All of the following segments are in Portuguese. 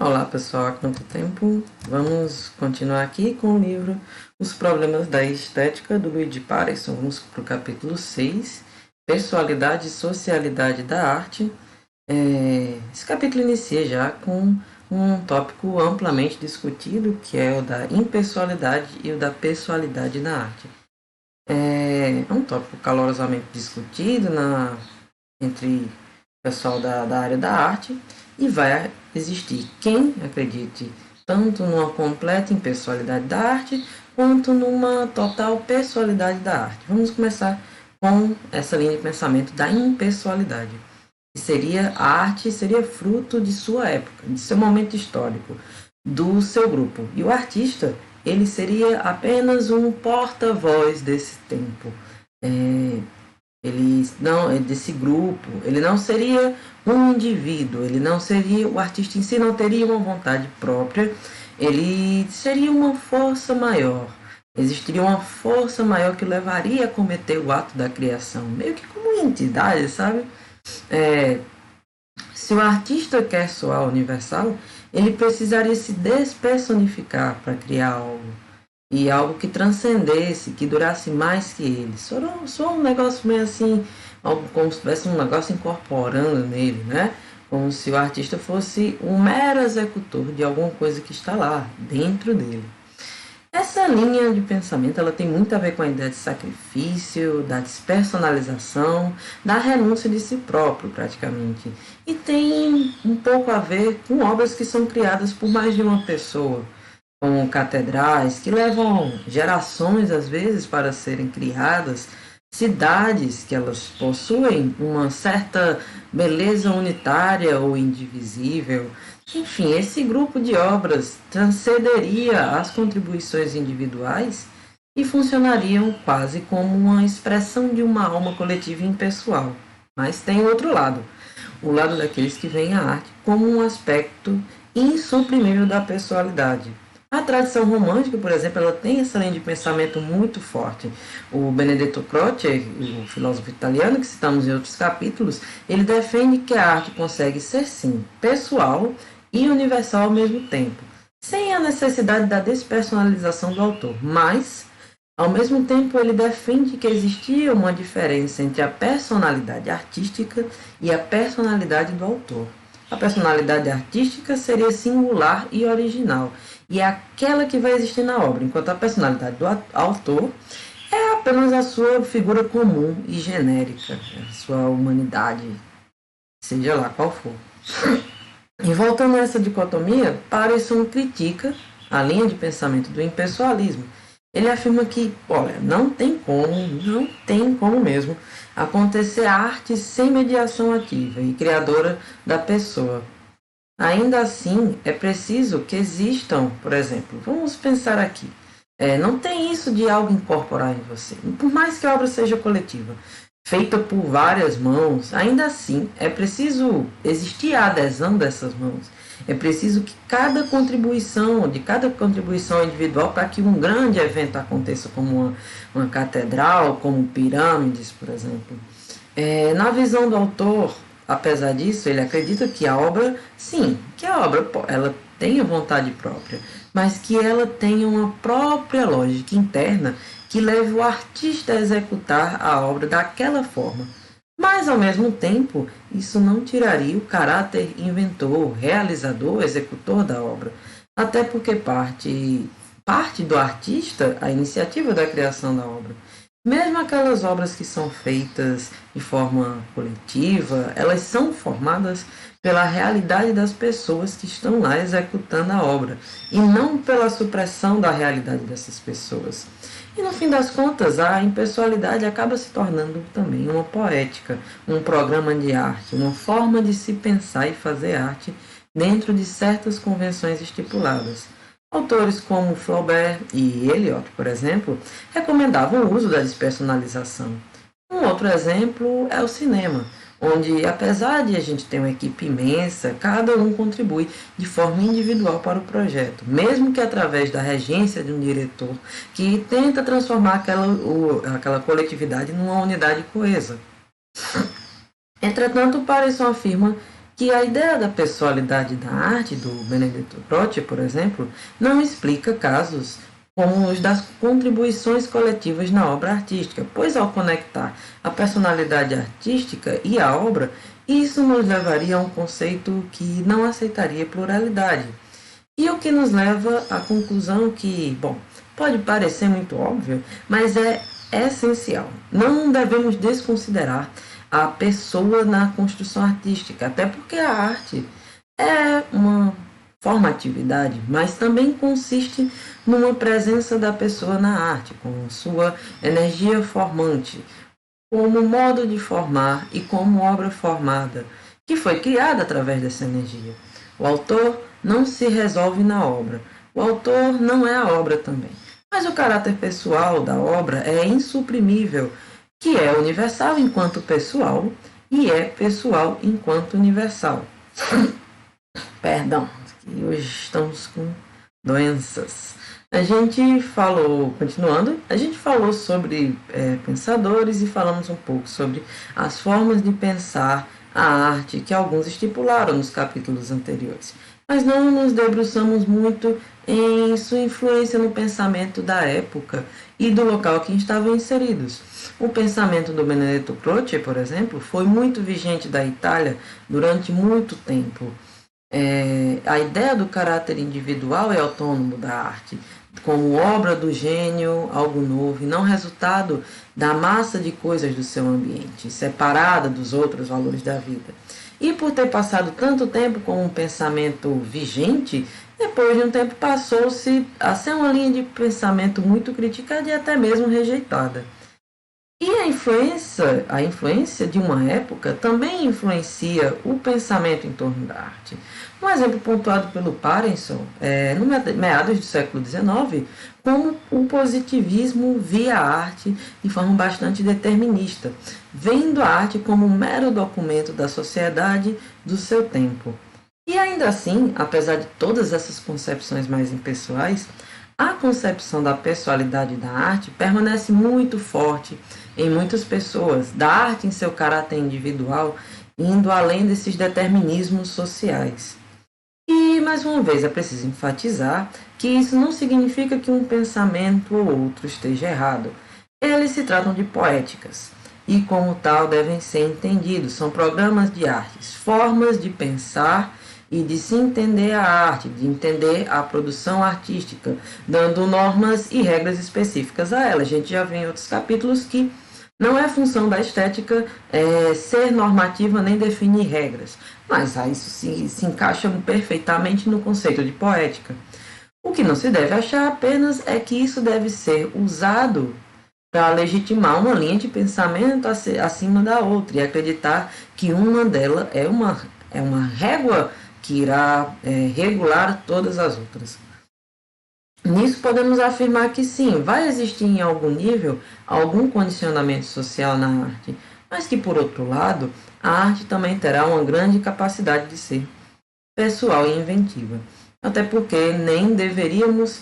Olá pessoal, há quanto tempo? Vamos continuar aqui com o livro Os Problemas da Estética, do Luigi Pareson. Vamos para o capítulo 6, Pessoalidade e Socialidade da Arte. Esse capítulo inicia já com um tópico amplamente discutido, que é o da impessoalidade e o da pessoalidade na arte. É um tópico calorosamente discutido entre o pessoal da área da arte, e vai existir quem acredite tanto numa completa impessoalidade da arte quanto numa total pessoalidade da arte. Vamos começar com essa linha de pensamento da impessoalidade, que seria a arte seria fruto de sua época, de seu momento histórico, do seu grupo, e o artista ele seria apenas um porta-voz desse tempo. Ele não é desse grupo, ele não seria um indivíduo, ele não seria, o artista em si não teria uma vontade própria, ele seria uma força maior. Existiria uma força maior que levaria a cometer o ato da criação, meio que como uma entidade, sabe? Se o artista quer soar universal, ele precisaria se despersonificar para criar algo. E algo que transcendesse, que durasse mais que ele. Só um negócio meio assim, algo como se tivesse um negócio incorporando nele, né? Como se o artista fosse um mero executor de alguma coisa que está lá, dentro dele. Essa linha de pensamento ela tem muito a ver com a ideia de sacrifício, da despersonalização, da renúncia de si próprio, praticamente. E tem um pouco a ver com obras que são criadas por mais de uma pessoa, como catedrais que levam gerações, às vezes, para serem criadas, cidades que elas possuem uma certa beleza unitária ou indivisível. Enfim, esse grupo de obras transcenderia as contribuições individuais e funcionariam quase como uma expressão de uma alma coletiva e impessoal. Mas tem outro lado, o lado daqueles que veem a arte como um aspecto insuprimível da pessoalidade. A tradição romântica, por exemplo, ela tem essa linha de pensamento muito forte. O Benedetto Croce, o filósofo italiano que citamos em outros capítulos, ele defende que a arte consegue ser, sim, pessoal e universal ao mesmo tempo, sem a necessidade da despersonalização do autor. Mas, ao mesmo tempo, ele defende que existia uma diferença entre a personalidade artística e a personalidade do autor. A personalidade artística seria singular e original, e é aquela que vai existir na obra, enquanto a personalidade do autor é apenas a sua figura comum e genérica, a sua humanidade, seja lá qual for. E voltando a essa dicotomia, Pareson critica a linha de pensamento do impessoalismo. Ele afirma que, olha, não tem como mesmo acontecer arte sem mediação ativa e criadora da pessoa. Ainda assim, é preciso que existam, por exemplo, vamos pensar aqui, não tem isso de algo incorporar em você. Por mais que a obra seja coletiva, feita por várias mãos, ainda assim é preciso existir a adesão dessas mãos. É preciso que cada contribuição individual para que um grande evento aconteça, como uma catedral, como pirâmides, por exemplo. Na visão do autor, apesar disso, ele acredita que a obra, sim, que a obra ela tenha vontade própria, mas que ela tenha uma própria lógica interna que leve o artista a executar a obra daquela forma. Mas, ao mesmo tempo, isso não tiraria o caráter inventor, realizador, executor da obra. Até porque parte do artista a iniciativa da criação da obra. Mesmo aquelas obras que são feitas de forma coletiva, elas são formadas pela realidade das pessoas que estão lá executando a obra, e não pela supressão da realidade dessas pessoas. E no fim das contas, a impessoalidade acaba se tornando também uma poética, um programa de arte, uma forma de se pensar e fazer arte dentro de certas convenções estipuladas. Autores como Flaubert e Eliot, por exemplo, recomendavam o uso da despersonalização. Um outro exemplo é o cinema, onde, apesar de a gente ter uma equipe imensa, cada um contribui de forma individual para o projeto, mesmo que através da regência de um diretor que tenta transformar aquela coletividade numa unidade coesa. Entretanto, Pareson afirma que a ideia da pessoalidade da arte do Benedetto Croce, por exemplo, não explica casos como os das contribuições coletivas na obra artística, pois ao conectar a personalidade artística e a obra, isso nos levaria a um conceito que não aceitaria pluralidade. E o que nos leva à conclusão que, bom, pode parecer muito óbvio, mas é essencial. Não devemos desconsiderar a pessoa na construção artística, até porque a arte é uma formatividade, mas também consiste numa presença da pessoa na arte, com sua energia formante, como modo de formar e como obra formada, que foi criada através dessa energia. O autor não se resolve na obra, o autor não é a obra também. Mas o caráter pessoal da obra é insuprimível, que é universal enquanto pessoal e é pessoal enquanto universal. Perdão, que hoje estamos com doenças. A gente falou, continuando, a gente falou sobre pensadores e falamos um pouco sobre as formas de pensar a arte que alguns estipularam nos capítulos anteriores. Mas não nos debruçamos muito em sua influência no pensamento da época e do local que estavam inseridos. O pensamento do Benedetto Croce, por exemplo, foi muito vigente da Itália durante muito tempo. A ideia do caráter individual e autônomo da arte, como obra do gênio, algo novo, e não resultado da massa de coisas do seu ambiente, separada dos outros valores da vida. E por ter passado tanto tempo com um pensamento vigente, depois de um tempo passou-se a ser uma linha de pensamento muito criticada e até mesmo rejeitada. E a influência de uma época também influencia o pensamento em torno da arte. Um exemplo pontuado pelo Parenson, no meados do século XIX, como o positivismo via a arte de forma bastante determinista, vendo a arte como um mero documento da sociedade do seu tempo. E ainda assim, apesar de todas essas concepções mais impessoais, a concepção da pessoalidade da arte permanece muito forte em muitas pessoas, da arte em seu caráter individual, indo além desses determinismos sociais. E, mais uma vez, é preciso enfatizar que isso não significa que um pensamento ou outro esteja errado. Eles se tratam de poéticas e, como tal, devem ser entendidos. São programas de artes, formas de pensar e de se entender a arte, de entender a produção artística, dando normas e regras específicas a ela. A gente já vê em outros capítulos que não é função da estética ser normativa nem definir regras, mas isso se encaixa perfeitamente no conceito de poética. O que não se deve achar apenas é que isso deve ser usado para legitimar uma linha de pensamento acima da outra e acreditar que uma delas é uma régua que irá regular todas as outras. Nisso podemos afirmar que sim, vai existir em algum nível algum condicionamento social na arte, mas que, por outro lado, a arte também terá uma grande capacidade de ser pessoal e inventiva. Até porque nem deveríamos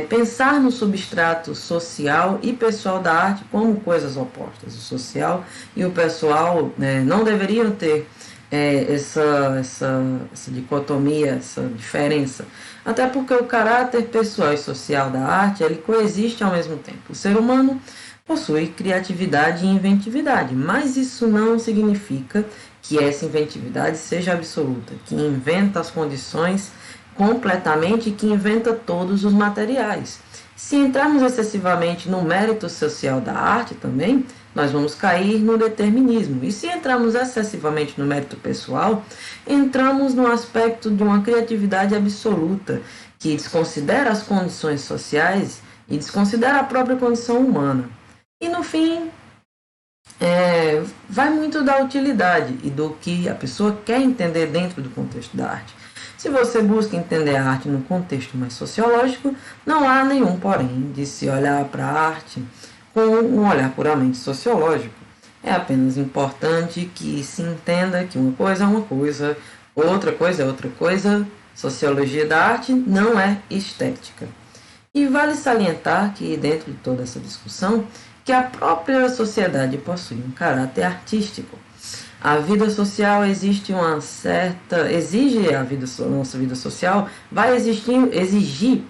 pensar no substrato social e pessoal da arte como coisas opostas. O social e o pessoal não deveriam ter essa dicotomia, essa diferença. Até porque o caráter pessoal e social da arte ele coexiste ao mesmo tempo. O ser humano possui criatividade e inventividade, mas isso não significa que essa inventividade seja absoluta, que inventa as condições completamente e que inventa todos os materiais. Se entrarmos excessivamente no mérito social da arte também, nós vamos cair no determinismo. E se entrarmos excessivamente no mérito pessoal, entramos no aspecto de uma criatividade absoluta, que desconsidera as condições sociais e desconsidera a própria condição humana. E no fim, vai muito da utilidade e do que a pessoa quer entender dentro do contexto da arte. Se você busca entender a arte num contexto mais sociológico, não há nenhum porém de se olhar para a arte com um olhar puramente sociológico. É apenas importante que se entenda que uma coisa é uma coisa, outra coisa é outra coisa. Sociologia da arte não é estética. E vale salientar que, dentro de toda essa discussão, que a própria sociedade possui um caráter artístico. A vida social exige nossa vida social vai exigir,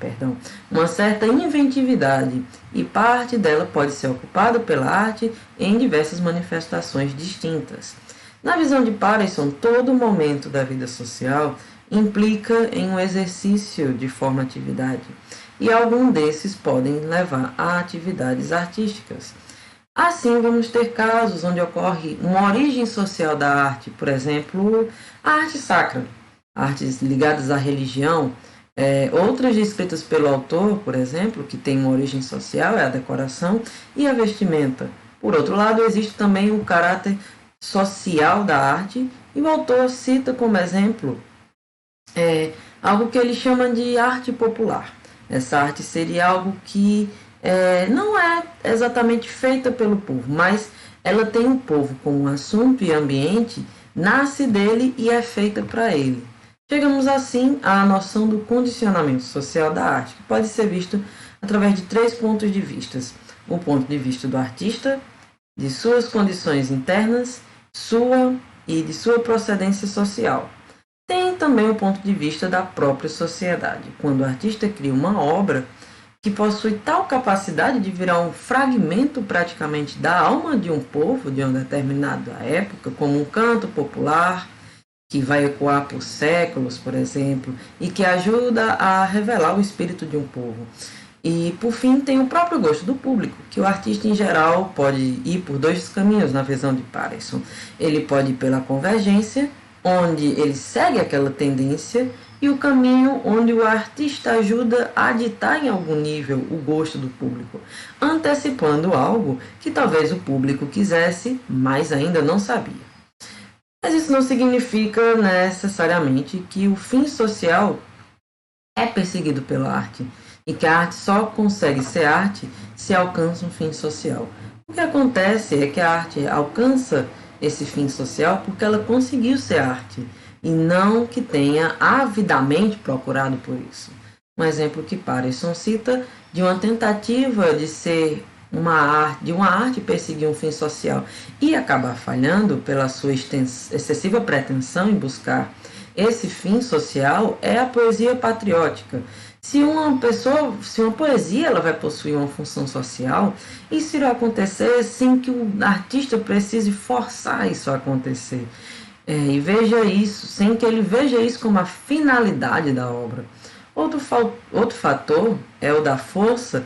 uma certa inventividade, e parte dela pode ser ocupada pela arte em diversas manifestações distintas. Na visão de Pareson, todo momento da vida social implica em um exercício de formatividade, e algum desses podem levar a atividades artísticas. Assim, vamos ter casos onde ocorre uma origem social da arte, por exemplo, a arte sacra, artes ligadas à religião. Outras descritas pelo autor, por exemplo, que tem uma origem social, é a decoração e a vestimenta. Por outro lado, existe também o caráter social da arte, e o autor cita como exemplo algo que ele chama de arte popular. Essa arte seria algo que não é exatamente feita pelo povo, mas ela tem o povo como assunto e ambiente, nasce dele e é feita para ele. Chegamos assim à noção do condicionamento social da arte, que pode ser visto através de 3 pontos de vista: o ponto de vista do artista, de suas condições internas, e de sua procedência social. Tem também o ponto de vista da própria sociedade, quando o artista cria uma obra que possui tal capacidade de virar um fragmento praticamente da alma de um povo de uma determinada época, como um canto popular, que vai ecoar por séculos, por exemplo, e que ajuda a revelar o espírito de um povo. E, por fim, tem o próprio gosto do público, que o artista, em geral, pode ir por 2 caminhos na visão de Pareson. Ele pode ir pela convergência, onde ele segue aquela tendência, e o caminho onde o artista ajuda a ditar em algum nível o gosto do público, antecipando algo que talvez o público quisesse, mas ainda não sabia. Mas isso não significa necessariamente que o fim social é perseguido pela arte, e que a arte só consegue ser arte se alcança um fim social. O que acontece é que a arte alcança esse fim social porque ela conseguiu ser arte, e não que tenha avidamente procurado por isso. Um exemplo que Pareson cita de uma tentativa de ser de uma arte perseguir um fim social e acabar falhando pela sua excessiva pretensão em buscar esse fim social é a poesia patriótica. Se uma poesia ela vai possuir uma função social, isso irá acontecer sem que o artista precise forçar isso a acontecer. E veja isso, sem que ele veja isso como a finalidade da obra. Outro fator é o da força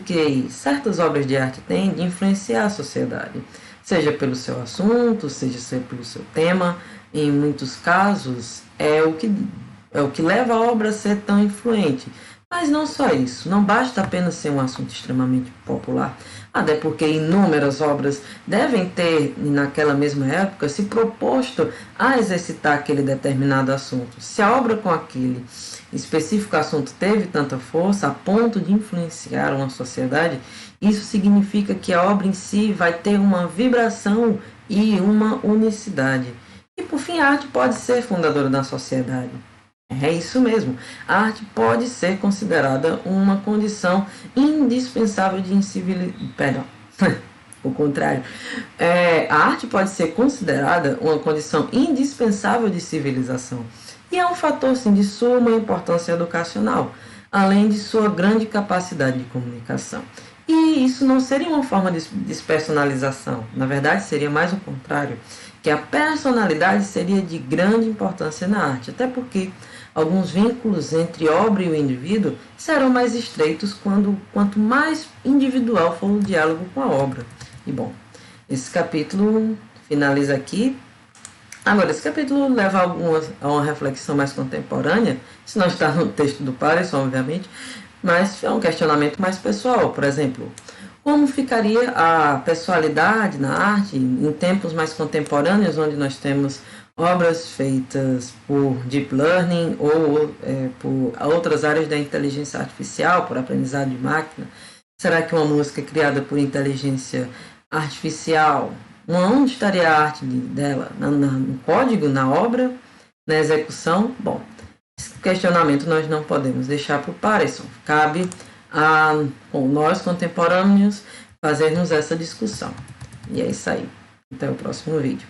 que certas obras de arte têm de influenciar a sociedade, seja pelo seu assunto, seja pelo seu tema. Em muitos casos, é o que leva a obra a ser tão influente. Mas não só isso, não basta apenas ser um assunto extremamente popular, até porque inúmeras obras devem ter, naquela mesma época, se proposto a exercitar aquele determinado assunto. Se a obra com aquele específico assunto teve tanta força a ponto de influenciar uma sociedade, isso significa que a obra em si vai ter uma vibração e uma unicidade. E por fim, a arte pode ser fundadora da sociedade. É isso mesmo. A arte pode ser considerada uma condição indispensável de civilização. Perdão, o contrário. A arte pode ser considerada uma condição indispensável de civilização. E é um fator, sim, de suma importância educacional, além de sua grande capacidade de comunicação. E isso não seria uma forma de despersonalização. Na verdade, seria mais o contrário, que a personalidade seria de grande importância na arte, até porque alguns vínculos entre obra e o indivíduo serão mais estreitos quanto mais individual for o diálogo com a obra. E bom, esse capítulo finaliza aqui. Agora, esse capítulo leva a uma reflexão mais contemporânea, isso não está no texto do Pareson, obviamente, mas é um questionamento mais pessoal. Por exemplo, como ficaria a pessoalidade na arte em tempos mais contemporâneos, onde nós temos obras feitas por Deep Learning ou por outras áreas da inteligência artificial, por aprendizado de máquina? Será que uma música criada por inteligência artificial, onde estaria a arte dela? No código, na obra, na execução? Bom, esse questionamento nós não podemos deixar para o Pareson. Cabe a nós contemporâneos fazermos essa discussão. E é isso aí. Até o próximo vídeo.